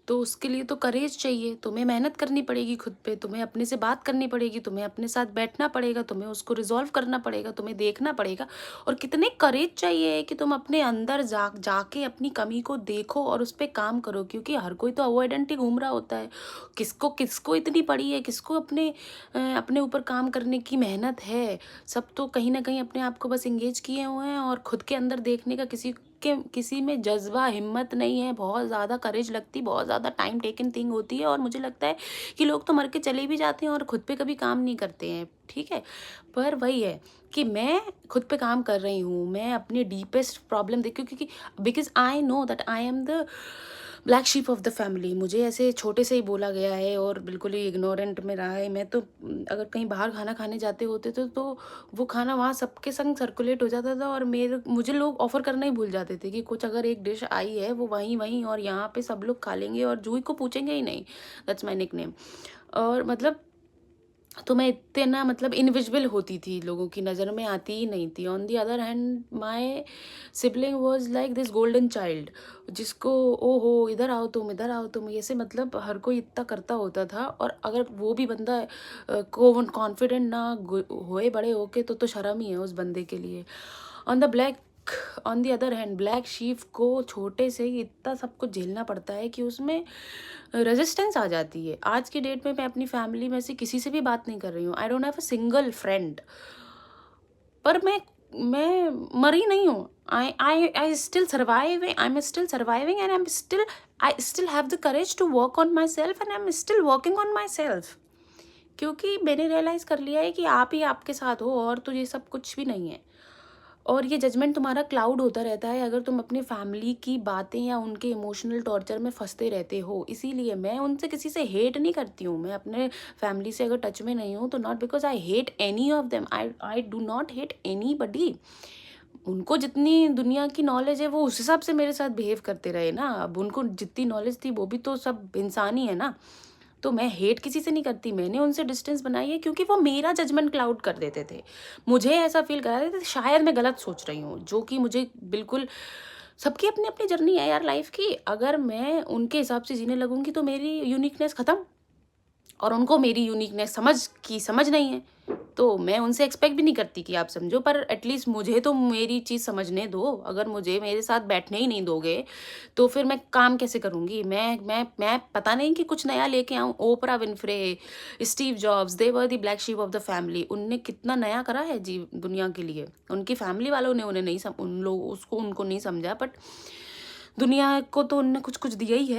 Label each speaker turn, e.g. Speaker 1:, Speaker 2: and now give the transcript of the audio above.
Speaker 1: तो उसके लिए तो करेज चाहिए, तुम्हें मेहनत करनी पड़ेगी खुद पे, तुम्हें अपने से बात करनी पड़ेगी, तुम्हें अपने साथ बैठना पड़ेगा, तुम्हें उसको रिजॉल्व करना पड़ेगा, तुम्हें देखना पड़ेगा। और कितने करेज चाहिए कि तुम अपने अंदर जाके अपनी कमी को देखो और उस पर काम करो, क्योंकि हर कोई तो अवॉइडेंट ही घूम रहा होता है। किसको किसको इतनी पड़ी है, किसको अपने ऊपर काम करने की मेहनत है। सब तो कहीं ना कहीं अपने आप को बस इंगेज किए हुए हैं और खुद के अंदर देखने का किसी में जज्बा हिम्मत नहीं है। बहुत ज़्यादा करेज लगती, बहुत ज़्यादा टाइम टेकन थिंग होती है। और मुझे लगता है कि लोग तो मर के चले भी जाते हैं और खुद पे कभी काम नहीं करते हैं, ठीक है। पर वही है कि मैं खुद पे काम कर रही हूँ, मैं अपनी डीपेस्ट प्रॉब्लम देखी, क्योंकि because I know that I am the black sheep of the family. मुझे ऐसे छोटे से ही बोला गया है और बिल्कुल ही इग्नोरेंट में रहा है। मैं तो अगर कहीं बाहर खाना खाने जाते होते तो वो खाना वहाँ सबके संग सर्कुलेट हो जाता था और मुझे लोग ऑफर करना ही भूल जाते थे कि कुछ अगर एक डिश आई है वो वहीं वहीं और यहाँ पे सब लोग खा लेंगे और जूही को पूछेंगे ही नहीं। That's my nickname. और मतलब तो मैं इतना मतलब इनविजिबल होती थी, लोगों की नज़र में आती ही नहीं थी। On the other hand my sibling was like this golden child, जिसको ओहो इधर आओ तुम, इधर आओ तुम, ऐसे मतलब हर कोई इतना करता होता था। और अगर वो भी बंदा को कॉन्फिडेंट ना होए बड़े होके तो शर्म ही है उस बंदे के लिए। On the black on the other hand black sheep को छोटे से ही इतना सब कुछ झेलना पड़ता है कि उसमें रेजिस्टेंस आ जाती है। आज की डेट में मैं अपनी फैमिली में से किसी से भी बात नहीं कर रही हूँ। I don't have a single friend. पर मैं मरी नहीं हूँ। I still survive, I am still surviving and I still have the courage to work on myself and I am still working on myself. क्योंकि मैंने realise कर लिया है कि आप ही आपके साथ हो और तो ये सब कुछ भी नहीं है। और ये जजमेंट तुम्हारा क्लाउड होता रहता है अगर तुम अपनी फैमिली की बातें या उनके इमोशनल टॉर्चर में फंसते रहते हो। इसीलिए मैं उनसे किसी से हेट नहीं करती हूँ। मैं अपने फैमिली से अगर टच में नहीं हूँ तो not because I hate any of them, I do not hate any बडी। उनको जितनी दुनिया की नॉलेज है वो उस हिसाब से मेरे साथ बिहेव करते रहे ना। अब उनको जितनी नॉलेज थी वो भी तो सब इंसान ही है ना। तो मैं हेट किसी से नहीं करती, मैंने उनसे डिस्टेंस बनाई है क्योंकि वो मेरा जजमेंट क्लाउड कर देते थे। मुझे ऐसा फील करा देते थे शायद मैं गलत सोच रही हूँ, जो कि मुझे बिल्कुल सबकी अपनी अपनी जर्नी है यार लाइफ की। अगर मैं उनके हिसाब से जीने लगूंगी तो मेरी यूनिकनेस खत्म, और उनको मेरी यूनिकनेस समझ नहीं है। तो मैं उनसे एक्सपेक्ट भी नहीं करती कि आप समझो, पर एटलीस्ट मुझे तो मेरी चीज़ समझने दो। अगर मुझे मेरे साथ बैठने ही नहीं दोगे तो फिर मैं काम कैसे करूँगी? मैं पता नहीं कि कुछ नया लेके आऊँ। Oprah Winfrey, Steve jobs, they were the black sheep of the family. उनने कितना नया करा है जी दुनिया के लिए। उनकी फैमिली वालों ने उन्हें नहीं उन लोग उसको उनको नहीं समझा, बट दुनिया को तो उनने कुछ कुछ दिया ही है।